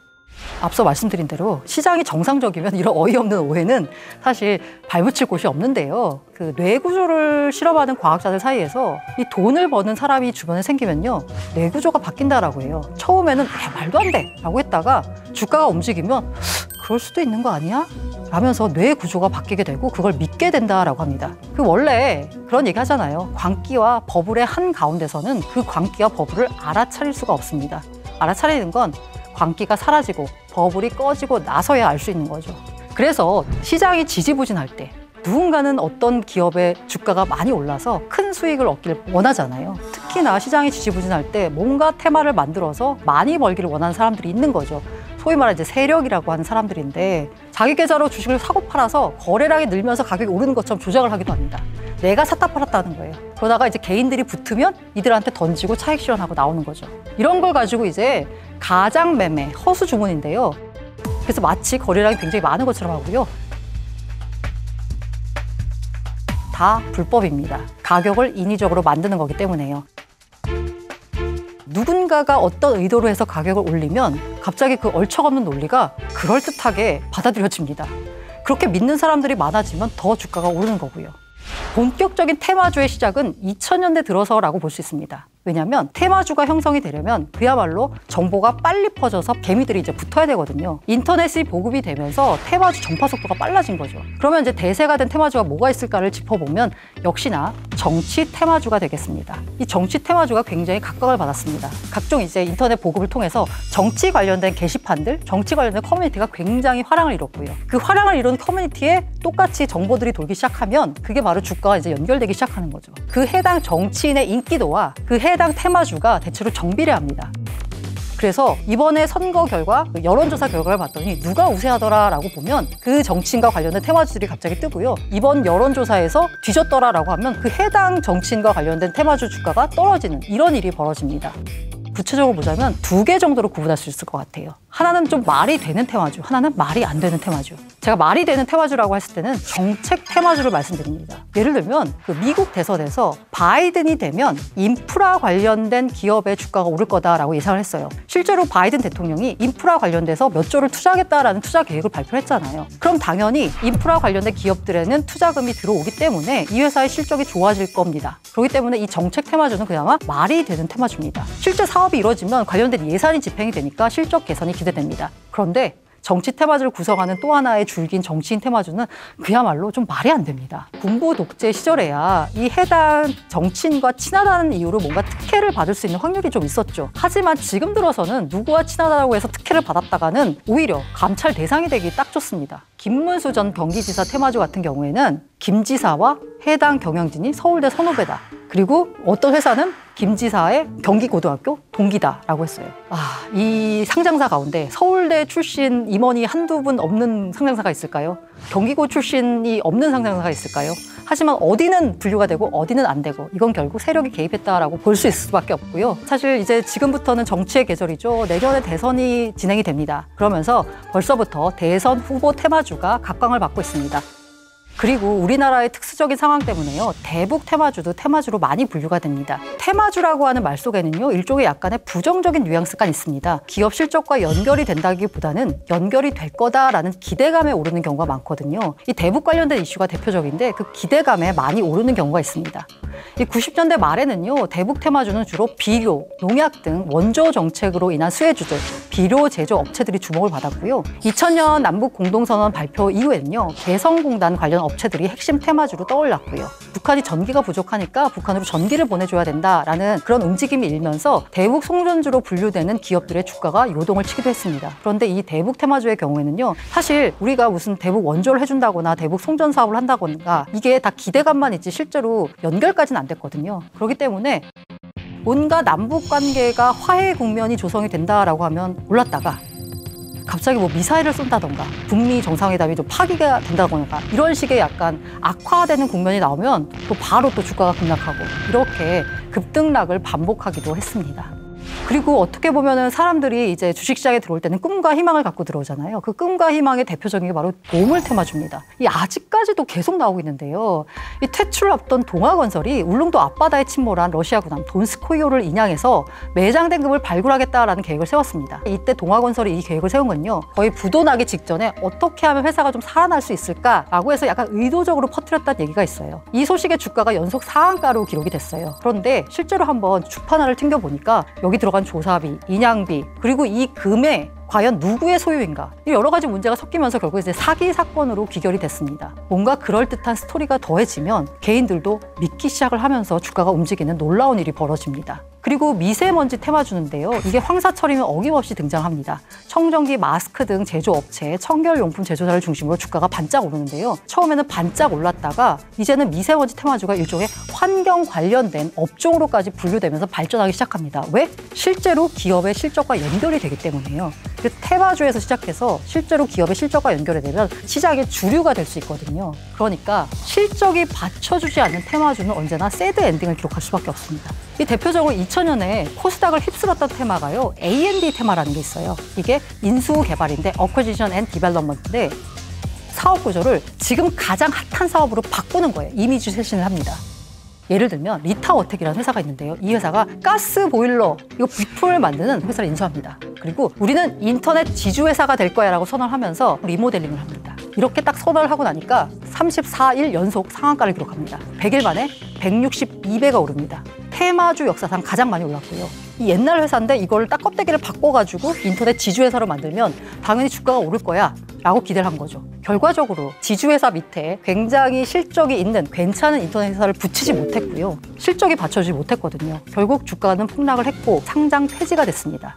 앞서 말씀드린 대로 시장이 정상적이면 이런 어이없는 오해는 사실 발붙일 곳이 없는데요. 그 뇌구조를 실험하는 과학자들 사이에서 이 돈을 버는 사람이 주변에 생기면요, 뇌구조가 바뀐다라고 해요. 처음에는 말도 안 돼! 라고 했다가 주가가 움직이면 그럴 수도 있는 거 아니야? 라면서 뇌구조가 바뀌게 되고 그걸 믿게 된다라고 합니다. 원래 그런 얘기 하잖아요. 광기와 버블의 한가운데서는 그 광기와 버블을 알아차릴 수가 없습니다. 알아차리는 건 광기가 사라지고 버블이 꺼지고 나서야 알 수 있는 거죠. 그래서 시장이 지지부진할 때 누군가는 어떤 기업의 주가가 많이 올라서 큰 수익을 얻기를 원하잖아요. 특히나 시장이 지지부진할 때 뭔가 테마를 만들어서 많이 벌기를 원하는 사람들이 있는 거죠. 소위 말하는 이제 세력이라고 하는 사람들인데 자기 계좌로 주식을 사고 팔아서 거래량이 늘면서 가격이 오르는 것처럼 조작을 하기도 합니다. 내가 샀다 팔았다는 거예요. 그러다가 이제 개인들이 붙으면 이들한테 던지고 차익 실현하고 나오는 거죠. 이런 걸 가지고 이제 가장 매매, 허수 주문인데요. 그래서 마치 거래량이 굉장히 많은 것처럼 하고요. 다 불법입니다. 가격을 인위적으로 만드는 거기 때문에요. 누군가가 어떤 의도로 해서 가격을 올리면 갑자기 그 얼척없는 논리가 그럴듯하게 받아들여집니다. 그렇게 믿는 사람들이 많아지면 더 주가가 오르는 거고요. 본격적인 테마주의 시작은 2000년대 들어서라고 볼 수 있습니다. 왜냐하면 테마주가 형성이 되려면 그야말로 정보가 빨리 퍼져서 개미들이 이제 붙어야 되거든요. 인터넷이 보급이 되면서 테마주 전파 속도가 빨라진 거죠. 그러면 이제 대세가 된 테마주가 뭐가 있을까를 짚어보면 역시나 정치 테마주가 되겠습니다. 이 정치 테마주가 굉장히 각광을 받았습니다. 각종 이제 인터넷 보급을 통해서 정치 관련된 게시판들, 정치 관련된 커뮤니티가 굉장히 화랑을 이뤘고요. 그 화랑을 이룬 커뮤니티에 똑같이 정보들이 돌기 시작하면 그게 바로 주가와 이제 연결되기 시작하는 거죠. 그 해당 정치인의 인기도와 그 해당 테마주가 대체로 정비례합니다. 그래서 이번에 선거 결과, 여론조사 결과를 봤더니 누가 우세하더라라고 보면 그 정치인과 관련된 테마주들이 갑자기 뜨고요. 이번 여론조사에서 뒤졌더라라고 하면 그 해당 정치인과 관련된 테마주 주가가 떨어지는 이런 일이 벌어집니다. 구체적으로 보자면 2개 정도로 구분할 수 있을 것 같아요. 하나는 좀 말이 되는 테마주, 하나는 말이 안 되는 테마주. 제가 말이 되는 테마주라고 했을 때는 정책 테마주를 말씀드립니다. 예를 들면 그 미국 대선에서 바이든이 되면 인프라 관련된 기업의 주가가 오를 거다라고 예상을 했어요. 실제로 바이든 대통령이 인프라 관련돼서 몇 조를 투자하겠다라는 투자 계획을 발표했잖아요. 그럼 당연히 인프라 관련된 기업들에는 투자금이 들어오기 때문에 이 회사의 실적이 좋아질 겁니다. 그렇기 때문에 이 정책 테마주는 그야말로 말이 되는 테마주입니다. 실제 사업이 이루어지면 관련된 예산이 집행이 되니까 실적 개선이 기대됩니다. 그런데 정치 테마주를 구성하는 또 하나의 줄기인 정치인 테마주는 그야말로 좀 말이 안 됩니다. 군부 독재 시절에야 이 해당 정치인과 친하다는 이유로 뭔가 특혜를 받을 수 있는 확률이 좀 있었죠. 하지만 지금 들어서는 누구와 친하다고 해서 특혜를 받았다가는 오히려 감찰 대상이 되기 딱 좋습니다. 김문수 전 경기지사 테마주 같은 경우에는 김 지사와 해당 경영진이 서울대 선후배다. 그리고 어떤 회사는 김 지사의 경기고등학교 동기다라고 했어요. 이 상장사 가운데 서울대 출신 임원이 한두 분 없는 상장사가 있을까요? 경기고 출신이 없는 상장사가 있을까요? 하지만 어디는 분류가 되고 어디는 안 되고 이건 결국 세력이 개입했다라고 볼 수 있을 수밖에 없고요. 사실 이제 지금부터는 정치의 계절이죠. 내년에 대선이 진행이 됩니다. 그러면서 벌써부터 대선 후보 테마주가 각광을 받고 있습니다. 그리고 우리나라의 특수적인 상황 때문에요. 대북 테마주도 테마주로 많이 분류가 됩니다. 테마주라고 하는 말 속에는요. 일종의 약간의 부정적인 뉘앙스가 있습니다. 기업 실적과 연결이 된다기보다는 연결이 될 거다라는 기대감에 오르는 경우가 많거든요. 이 대북 관련된 이슈가 대표적인데 그 기대감에 많이 오르는 경우가 있습니다. 이 90년대 말에는요. 대북 테마주는 주로 비료, 농약 등 원조 정책으로 인한 수혜주들, 비료 제조 업체들이 주목을 받았고요. 2000년 남북 공동선언 발표 이후에는요. 개성공단 관련 업체들이 핵심 테마주로 떠올랐고요. 북한이 전기가 부족하니까 북한으로 전기를 보내줘야 된다라는 그런 움직임이 일면서 대북 송전주로 분류되는 기업들의 주가가 요동을 치기도 했습니다. 그런데 이 대북 테마주의 경우에는요. 사실 우리가 무슨 대북 원조를 해준다거나 대북 송전 사업을 한다거나 이게 다 기대감만 있지 실제로 연결까지는 안 됐거든요. 그렇기 때문에 뭔가 남북 관계가 화해 국면이 조성이 된다라고 하면 올랐다가 갑자기 뭐 미사일을 쏜다던가 북미 정상회담이 좀 파기가 된다거나 이런 식의 약간 악화되는 국면이 나오면 또 바로 또 주가가 급락하고 이렇게 급등락을 반복하기도 했습니다. 그리고 어떻게 보면은 사람들이 이제 주식시장에 들어올 때는 꿈과 희망을 갖고 들어오잖아요. 그 꿈과 희망의 대표적인 게 바로 보물 테마주입니다. 이 아직까지도 계속 나오고 있는데요. 이 퇴출을 앞둔 동아건설이 울릉도 앞바다에 침몰한 러시아 군함 돈스코이오를 인양해서 매장된 금을 발굴하겠다라는 계획을 세웠습니다. 이때 동아건설이 이 계획을 세운 건요. 거의 부도나기 직전에 어떻게 하면 회사가 좀 살아날 수 있을까라고 해서 약간 의도적으로 퍼뜨렸다는 얘기가 있어요. 이 소식의 주가가 연속 상한가로 기록이 됐어요. 그런데 실제로 한번 주판화를 튕겨보니까 여기 들어간 조사비, 인양비, 그리고 이 금액 과연 누구의 소유인가? 여러 가지 문제가 섞이면서 결국 이제 사기 사건으로 귀결이 됐습니다. 뭔가 그럴듯한 스토리가 더해지면 개인들도 믿기 시작을 하면서 주가가 움직이는 놀라운 일이 벌어집니다. 그리고 미세먼지 테마주인데요. 이게 황사철이면 어김없이 등장합니다. 청정기, 마스크 등 제조업체, 청결용품 제조사를 중심으로 주가가 반짝 오르는데요. 처음에는 반짝 올랐다가 이제는 미세먼지 테마주가 일종의 환경 관련된 업종으로까지 분류되면서 발전하기 시작합니다. 왜? 실제로 기업의 실적과 연결이 되기 때문이에요. 그 테마주에서 시작해서 실제로 기업의 실적과 연결이 되면 시장의 주류가 될 수 있거든요. 그러니까 실적이 받쳐주지 않는 테마주는 언제나 새드 엔딩을 기록할 수밖에 없습니다. 이 대표적으로 2000년에 코스닥을 휩쓸었던 테마가요. A&D 테마라는 게 있어요. 이게 인수개발인데 Acquisition and Development인데 사업 구조를 지금 가장 핫한 사업으로 바꾸는 거예요. 이미지 쇄신을 합니다. 예를 들면 리타어텍이라는 회사가 있는데요. 이 회사가 가스 보일러, 이거 부품을 만드는 회사를 인수합니다. 그리고 우리는 인터넷 지주회사가 될 거야 라고 선언을 하면서 리모델링을 합니다. 이렇게 딱 선언을 하고 나니까 34일 연속 상한가를 기록합니다. 100일 만에 162배가 오릅니다. 테마주 역사상 가장 많이 올랐고요. 이 옛날 회사인데 이걸 딱 껍데기를 바꿔가지고 인터넷 지주회사로 만들면 당연히 주가가 오를 거야 라고 기대를 한 거죠. 결과적으로 지주회사 밑에 굉장히 실적이 있는 괜찮은 인터넷 회사를 붙이지 못했고요. 실적이 받쳐주지 못했거든요. 결국 주가는 폭락을 했고 상장 폐지가 됐습니다.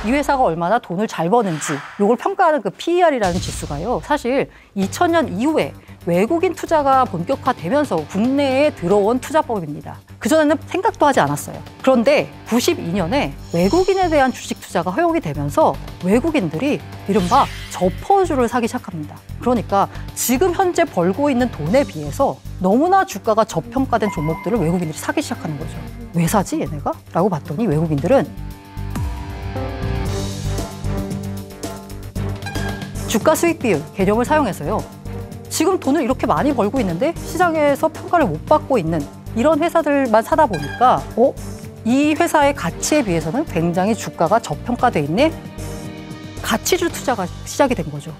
이 회사가 얼마나 돈을 잘 버는지 이걸 평가하는 그 PER이라는 지수가요. 사실 2000년 이후에 외국인 투자가 본격화되면서 국내에 들어온 투자법입니다. 그전에는 생각도 하지 않았어요. 그런데 92년에 외국인에 대한 주식 투자가 허용이 되면서 외국인들이 이른바 저퍼주를 사기 시작합니다. 그러니까 지금 현재 벌고 있는 돈에 비해서 너무나 주가가 저평가된 종목들을 외국인들이 사기 시작하는 거죠. 왜 사지 얘네가? 라고 봤더니 외국인들은 주가 수익 비율 개념을 사용해서요. 지금 돈을 이렇게 많이 벌고 있는데 시장에서 평가를 못 받고 있는 이런 회사들만 사다 보니까 이 회사의 가치에 비해서는 굉장히 주가가 저평가돼 있네? 가치주 투자가 시작이 된 거죠.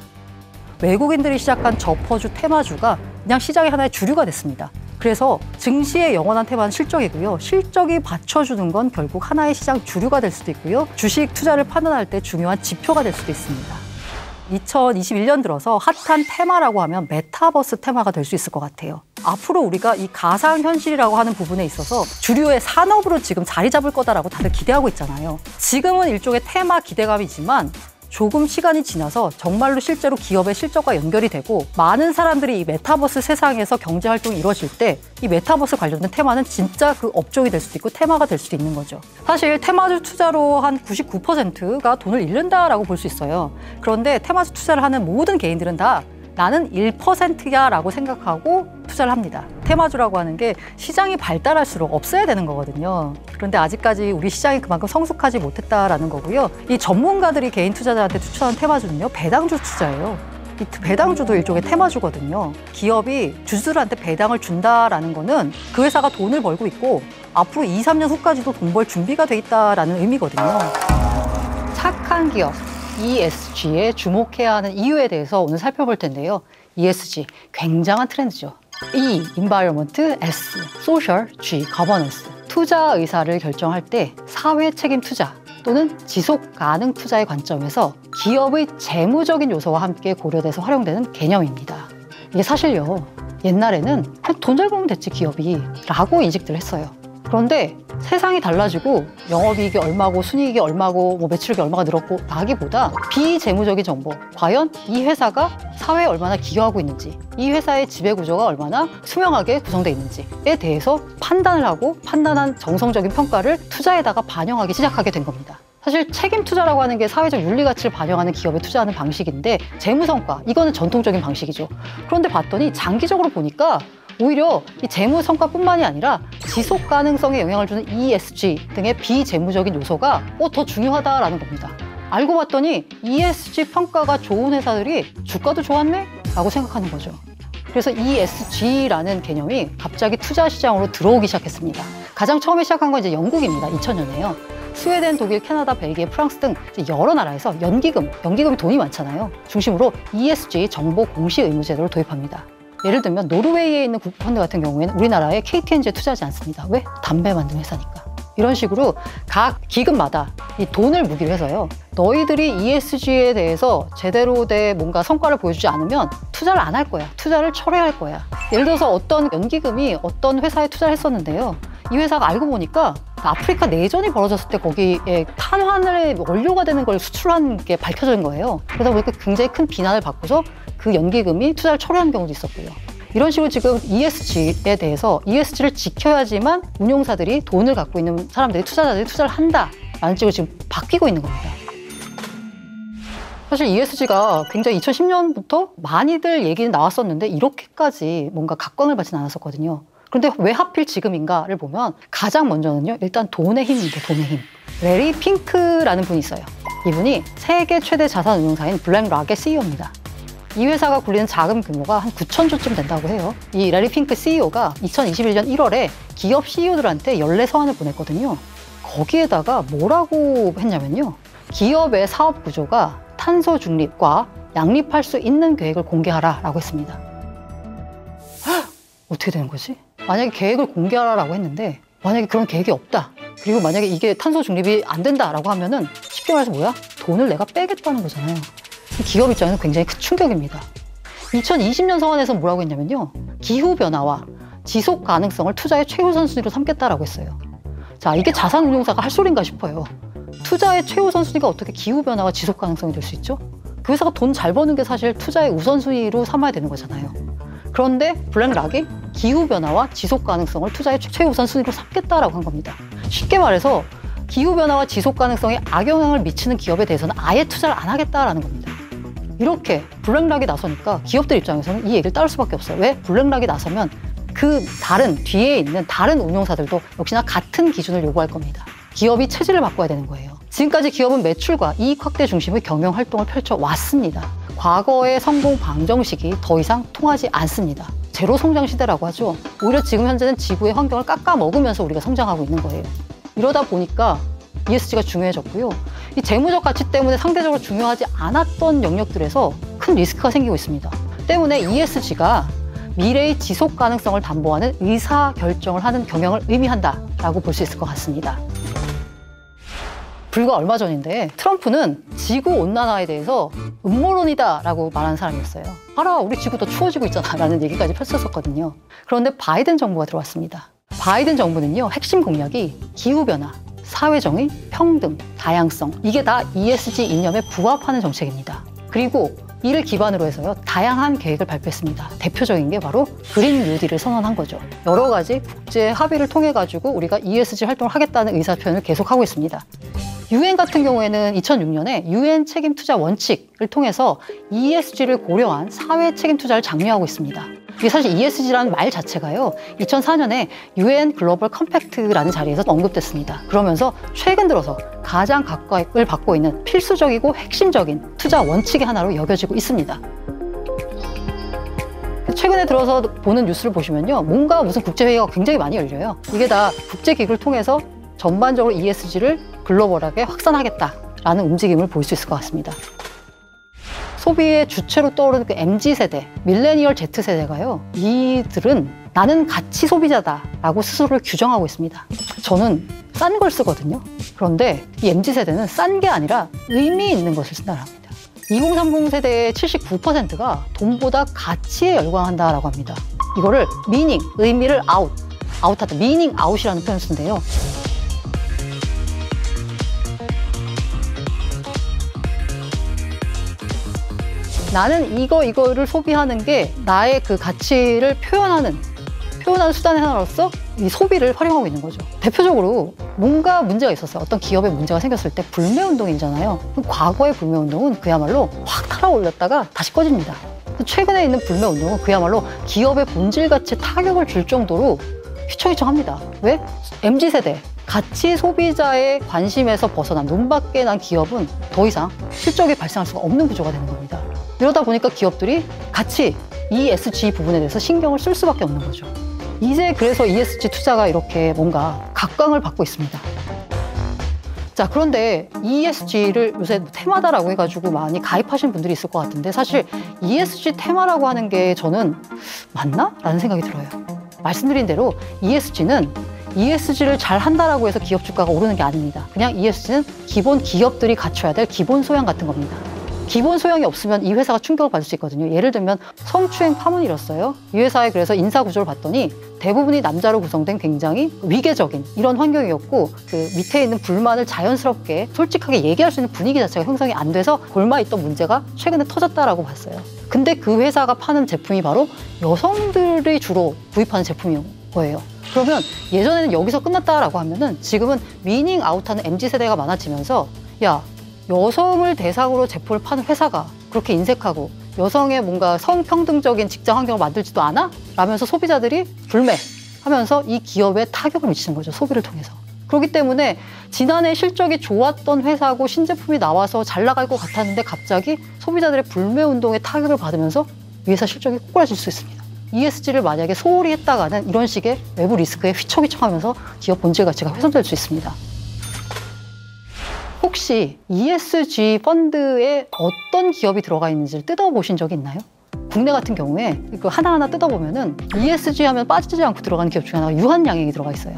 외국인들이 시작한 저퍼주, 테마주가 그냥 시장의 하나의 주류가 됐습니다. 그래서 증시의 영원한 테마는 실적이고요. 실적이 받쳐주는 건 결국 하나의 시장 주류가 될 수도 있고요. 주식 투자를 판단할 때 중요한 지표가 될 수도 있습니다. 2021년 들어서 핫한 테마라고 하면 메타버스 테마가 될 수 있을 것 같아요. 앞으로 우리가 이 가상현실이라고 하는 부분에 있어서 주류의 산업으로 지금 자리 잡을 거다라고 다들 기대하고 있잖아요. 지금은 일종의 테마 기대감이지만 조금 시간이 지나서 정말로 실제로 기업의 실적과 연결이 되고 많은 사람들이 이 메타버스 세상에서 경제활동이 이루어질 때 이 메타버스 관련된 테마는 진짜 그 업종이 될 수도 있고 테마가 될 수도 있는 거죠. 사실 테마주 투자로 한 99%가 돈을 잃는다라고 볼 수 있어요. 그런데 테마주 투자를 하는 모든 개인들은 다 나는 1%야 라고 생각하고 투자를 합니다. 테마주라고 하는 게 시장이 발달할수록 없어야 되는 거거든요. 그런데 아직까지 우리 시장이 그만큼 성숙하지 못했다라는 거고요. 이 전문가들이 개인 투자자한테 추천하는 테마주는요, 배당주 투자예요. 이 배당주도 일종의 테마주거든요. 기업이 주주들한테 배당을 준다라는 거는 그 회사가 돈을 벌고 있고 앞으로 2, 3년 후까지도 돈 벌 준비가 돼 있다라는 의미거든요. 착한 기업, ESG에 주목해야 하는 이유에 대해서 오늘 살펴볼 텐데요. ESG, 굉장한 트렌드죠. E, Environment, S, Social, G, Governance. 투자 의사를 결정할 때 사회 책임 투자 또는 지속 가능 투자의 관점에서 기업의 재무적인 요소와 함께 고려돼서 활용되는 개념입니다. 이게 사실요, 옛날에는 그냥 돈 잘 벌면 됐지 기업이 라고 인식들 했어요. 그런데 세상이 달라지고 영업이익이 얼마고 순이익이 얼마고 뭐 매출액이 얼마가 늘었고 라기보다 비재무적인 정보, 과연 이 회사가 사회에 얼마나 기여하고 있는지, 이 회사의 지배구조가 얼마나 투명하게 구성되어 있는지에 대해서 판단을 하고 판단한 정성적인 평가를 투자에다가 반영하기 시작하게 된 겁니다. 사실 책임 투자라고 하는 게 사회적 윤리 가치를 반영하는 기업에 투자하는 방식인데 재무성과, 이거는 전통적인 방식이죠. 그런데 봤더니 장기적으로 보니까 오히려 이 재무 성과뿐만이 아니라 지속 가능성에 영향을 주는 ESG 등의 비재무적인 요소가 더 중요하다라는 겁니다. 알고 봤더니 ESG 평가가 좋은 회사들이 주가도 좋았네? 라고 생각하는 거죠. 그래서 ESG라는 개념이 갑자기 투자 시장으로 들어오기 시작했습니다. 가장 처음에 시작한 건 이제 영국입니다. 2000년에요. 스웨덴, 독일, 캐나다, 벨기에, 프랑스 등 여러 나라에서 연기금이 돈이 많잖아요. 중심으로 ESG 정보 공시 의무 제도를 도입합니다. 예를 들면 노르웨이에 있는 국부펀드 같은 경우에는 우리나라에 KTNG에 투자하지 않습니다. 왜? 담배 만드는 회사니까. 이런 식으로 각 기금마다 이 돈을 무기로 해서요, 너희들이 ESG에 대해서 제대로 된 뭔가 성과를 보여주지 않으면 투자를 안 할 거야. 투자를 철회할 거야. 예를 들어서 어떤 연기금이 어떤 회사에 투자를 했었는데요, 이 회사가 알고 보니까 아프리카 내전이 벌어졌을 때 거기에 탄환의 원료가 되는 걸 수출한 게 밝혀진 거예요. 그러다 보니까 굉장히 큰 비난을 받고서 그 연기금이 투자를 철회한 경우도 있었고요. 이런 식으로 지금 ESG에 대해서 ESG를 지켜야지만 운용사들이 돈을 갖고 있는 사람들이, 투자자들이 투자를 한다라는 식으로 지금 바뀌고 있는 겁니다. 사실 ESG가 굉장히 2010년부터 많이들 얘기는 나왔었는데 이렇게까지 뭔가 각광을 받지는 않았었거든요. 그런데 왜 하필 지금인가를 보면 가장 먼저는요, 일단 돈의 힘입니다. 돈의 힘. 레리 핑크라는 분이 있어요. 이분이 세계 최대 자산 운용사인 블랙락의 CEO입니다. 이 회사가 굴리는 자금 규모가 한 9,000조쯤 된다고 해요. 이 레리 핑크 CEO가 2021년 1월에 기업 CEO들한테 연례 서한을 보냈거든요. 거기에다가 뭐라고 했냐면요, 기업의 사업 구조가 탄소 중립과 양립할 수 있는 계획을 공개하라라고 했습니다. 헉! 어떻게 되는 거지? 만약에 계획을 공개하라고 했는데 만약에 그런 계획이 없다. 그리고 만약에 이게 탄소 중립이 안 된다라고 하면은 쉽게 말해서 뭐야? 돈을 내가 빼겠다는 거잖아요. 기업 입장에서 굉장히 큰 충격입니다. 2020년 서한에서 뭐라고 했냐면요. 기후변화와 지속 가능성을 투자의 최우선순위로 삼겠다라고 했어요. 자, 이게 자산운용사가 할 소린가 싶어요. 투자의 최우선순위가 어떻게 기후변화와 지속 가능성이 될 수 있죠? 그 회사가 돈 잘 버는 게 사실 투자의 우선순위로 삼아야 되는 거잖아요. 그런데 블랙락이 기후변화와 지속 가능성을 투자의 최우선순위로 삼겠다라고 한 겁니다. 쉽게 말해서 기후변화와 지속 가능성에 악영향을 미치는 기업에 대해서는 아예 투자를 안 하겠다라는 겁니다. 이렇게 블랙락이 나서니까 기업들 입장에서는 이 얘기를 따를 수밖에 없어요. 왜? 블랙락이 나서면 그 다른 뒤에 있는 다른 운용사들도 역시나 같은 기준을 요구할 겁니다. 기업이 체질을 바꿔야 되는 거예요. 지금까지 기업은 매출과 이익 확대 중심의 경영 활동을 펼쳐왔습니다. 과거의 성공 방정식이 더 이상 통하지 않습니다. 제로 성장 시대라고 하죠. 오히려 지금 현재는 지구의 환경을 깎아먹으면서 우리가 성장하고 있는 거예요. 이러다 보니까 ESG가 중요해졌고요. 이 재무적 가치 때문에 상대적으로 중요하지 않았던 영역들에서 큰 리스크가 생기고 있습니다. 때문에 ESG가 미래의 지속 가능성을 담보하는 의사결정을 하는 경영을 의미한다라고 볼 수 있을 것 같습니다. 불과 얼마 전인데 트럼프는 지구온난화에 대해서 음모론이다라고 말하는 사람이었어요. 알아, 우리 지구 더 추워지고 있잖아 라는 얘기까지 펼쳤었거든요. 그런데 바이든 정부가 들어왔습니다. 바이든 정부는요, 핵심 공약이 기후변화, 사회정의, 평등, 다양성, 이게 다 ESG 이념에 부합하는 정책입니다. 그리고 이를 기반으로 해서요, 다양한 계획을 발표했습니다. 대표적인 게 바로 그린 뉴딜을 선언한 거죠. 여러 가지 국제 합의를 통해 가지고 우리가 ESG 활동을 하겠다는 의사표현을 계속하고 있습니다. UN 같은 경우에는 2006년에 UN 책임 투자 원칙을 통해서 ESG를 고려한 사회 책임 투자를 장려하고 있습니다. 이게 사실 ESG라는 말 자체가요, 2004년에 UN 글로벌 컴팩트라는 자리에서 언급됐습니다. 그러면서 최근 들어서 가장 각광을 받고 있는 필수적이고 핵심적인 투자 원칙의 하나로 여겨지고 있습니다. 최근에 들어서 보는 뉴스를 보시면요, 뭔가 무슨 국제회의가 굉장히 많이 열려요. 이게 다 국제기구를 통해서 전반적으로 ESG를 글로벌하게 확산하겠다라는 움직임을 볼 수 있을 것 같습니다. 소비의 주체로 떠오르는 그 MZ세대, 밀레니얼 Z세대가요, 이들은 나는 가치 소비자다라고 스스로를 규정하고 있습니다. 저는 싼 걸 쓰거든요. 그런데 이 MZ세대는 싼 게 아니라 의미 있는 것을 쓴다고 합니다. 2030 세대의 79%가 돈보다 가치에 열광한다라고 합니다. 이거를 미닝, 의미를 아웃하다, 미닝 아웃이라는 표현을 쓰는데요. 나는 이거를 소비하는 게 나의 그 가치를 표현하는 수단의 하나로서 이 소비를 활용하고 있는 거죠. 대표적으로 뭔가 문제가 있었어요. 어떤 기업에 문제가 생겼을 때 불매운동이잖아요. 과거의 불매운동은 그야말로 확 타올랐다가 다시 꺼집니다. 최근에 있는 불매운동은 그야말로 기업의 본질 가치에 타격을 줄 정도로 휘청휘청합니다. 왜? MZ세대, 가치 소비자의 관심에서 벗어난 눈 밖에 난 기업은 더 이상 실적이 발생할 수가 없는 구조가 되는 겁니다. 이러다 보니까 기업들이 같이 ESG 부분에 대해서 신경을 쓸 수밖에 없는 거죠. 이제 그래서 ESG 투자가 이렇게 뭔가 각광을 받고 있습니다. 자, 그런데 ESG를 요새 테마다라고 해가지고 많이 가입하신 분들이 있을 것 같은데, 사실 ESG 테마라고 하는 게 저는 맞나? 라는 생각이 들어요. 말씀드린 대로 ESG를 잘 한다라고 해서 기업 주가가 오르는 게 아닙니다. 그냥 ESG는 기본 기업들이 갖춰야 될 기본 소양 같은 겁니다. 기본 소양이 없으면 이 회사가 충격을 받을 수 있거든요. 예를 들면 성추행 파문이었어요. 이 회사에 그래서 인사 구조를 봤더니 대부분이 남자로 구성된 굉장히 위계적인 이런 환경이었고, 그 밑에 있는 불만을 자연스럽게 솔직하게 얘기할 수 있는 분위기 자체가 형성이 안 돼서 골마있던 문제가 최근에 터졌다라고 봤어요. 근데 그 회사가 파는 제품이 바로 여성들이 주로 구입하는 제품인 거예요. 그러면 예전에는 여기서 끝났다라고 하면은 지금은 미닝 아웃하는 MZ세대가 많아지면서, 야, 여성을 대상으로 제품을 파는 회사가 그렇게 인색하고 여성의 뭔가 성평등적인 직장 환경을 만들지도 않아? 라면서 소비자들이 불매하면서 이 기업에 타격을 미치는 거죠. 소비를 통해서. 그렇기 때문에 지난해 실적이 좋았던 회사고 신제품이 나와서 잘 나갈 것 같았는데 갑자기 소비자들의 불매운동에 타격을 받으면서 이 회사 실적이 꼬꾸라질 수 있습니다. ESG를 만약에 소홀히 했다가는 이런 식의 외부 리스크에 휘청휘청하면서 기업 본질 가치가 훼손될 수 있습니다. 혹시 ESG 펀드에 어떤 기업이 들어가 있는지를 뜯어보신 적이 있나요? 국내 같은 경우에 이거 하나하나 뜯어보면은 ESG 하면 빠지지 않고 들어가는 기업 중에 하나가 유한양행이 들어가 있어요.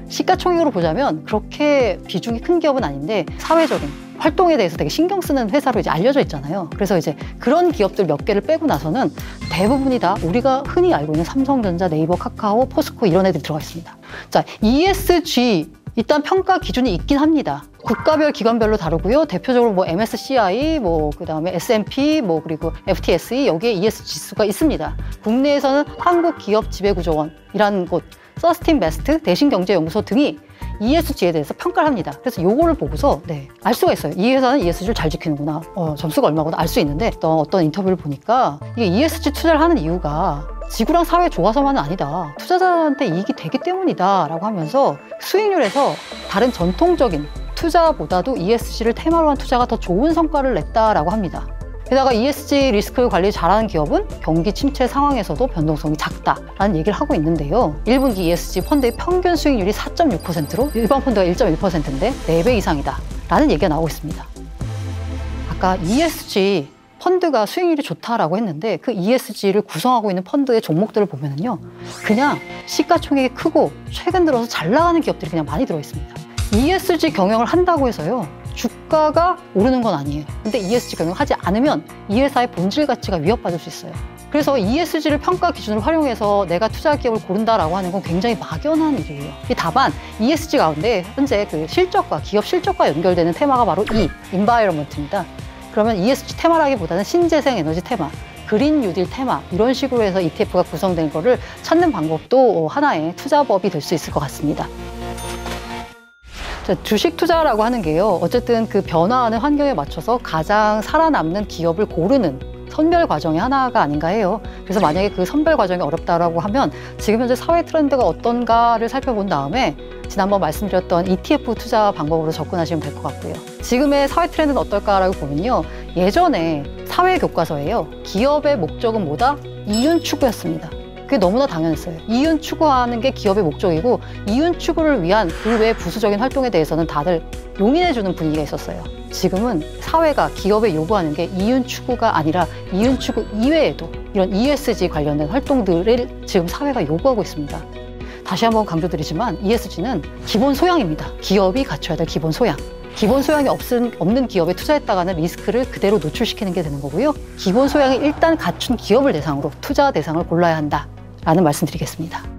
시가총액으로 보자면 그렇게 비중이 큰 기업은 아닌데 사회적인 활동에 대해서 되게 신경 쓰는 회사로 이제 알려져 있잖아요. 그래서 이제 그런 기업들 몇 개를 빼고 나서는 대부분이 다 우리가 흔히 알고 있는 삼성전자, 네이버, 카카오, 포스코 이런 애들이 들어가 있습니다. 자, ESG 일단 평가 기준이 있긴 합니다. 국가별 기관별로 다르고요. 대표적으로 뭐 MSCI, 뭐 그다음에 S&P, 뭐 그리고 FTSE 여기에 ESG 지수가 있습니다. 국내에서는 한국기업지배구조원이라는 곳, 서스틴베스트, 대신경제연구소 등이 ESG에 대해서 평가를 합니다. 그래서 요거를 보고서 알 수가 있어요. 이 회사는 ESG를 잘 지키는구나. 점수가 얼마구나 알 수 있는데 어떤 인터뷰를 보니까 이게 ESG 투자를 하는 이유가 지구랑 사회 좋아서만은 아니다. 투자자한테 이익이 되기 때문이다 라고 하면서 수익률에서 다른 전통적인 투자보다도 ESG를 테마로 한 투자가 더 좋은 성과를 냈다라고 합니다. 게다가 ESG 리스크 관리 잘하는 기업은 경기 침체 상황에서도 변동성이 작다라는 얘기를 하고 있는데요. 1분기 ESG 펀드의 평균 수익률이 4.6%로 일반 펀드가 1.1%인데 4배 이상이다 라는 얘기가 나오고 있습니다. 아까 ESG 펀드가 수익률이 좋다라고 했는데 그 ESG를 구성하고 있는 펀드의 종목들을 보면은요, 그냥 시가총액이 크고 최근 들어서 잘 나가는 기업들이 그냥 많이 들어있습니다. ESG 경영을 한다고 해서요, 주가가 오르는 건 아니에요. 근데 ESG 경영을 하지 않으면 이 회사의 본질 가치가 위협받을 수 있어요. 그래서 ESG를 평가 기준으로 활용해서 내가 투자 기업을 고른다라고 하는 건 굉장히 막연한 일이에요. 다만 ESG 가운데 현재 그 실적과 기업 실적과 연결되는 테마가 바로 인바이러먼트입니다. 그러면 ESG 테마라기보다는 신재생 에너지 테마, 그린 뉴딜 테마 이런 식으로 해서 ETF가 구성된 거를 찾는 방법도 하나의 투자법이 될 수 있을 것 같습니다. 자, 주식 투자라고 하는 게요, 어쨌든 그 변화하는 환경에 맞춰서 가장 살아남는 기업을 고르는 선별 과정의 하나가 아닌가 해요. 그래서 만약에 그 선별 과정이 어렵다라고 하면 지금 현재 사회 트렌드가 어떤가를 살펴본 다음에 지난번 말씀드렸던 ETF 투자 방법으로 접근하시면 될 것 같고요. 지금의 사회 트렌드는 어떨까라고 보면요, 예전에 사회 교과서에요, 기업의 목적은 뭐다? 이윤 추구였습니다. 그게 너무나 당연했어요. 이윤 추구하는 게 기업의 목적이고 이윤 추구를 위한 그 외 부수적인 활동에 대해서는 다들 용인해주는 분위기가 있었어요. 지금은 사회가 기업에 요구하는 게 이윤 추구가 아니라 이윤 추구 이외에도 이런 ESG 관련된 활동들을 지금 사회가 요구하고 있습니다. 다시 한번 강조드리지만 ESG는 기본 소양입니다. 기업이 갖춰야 될 기본 소양. 기본 소양이 없는 기업에 투자했다가는 리스크를 그대로 노출시키는 게 되는 거고요. 기본 소양이 일단 갖춘 기업을 대상으로 투자 대상을 골라야 한다라는 말씀 드리겠습니다.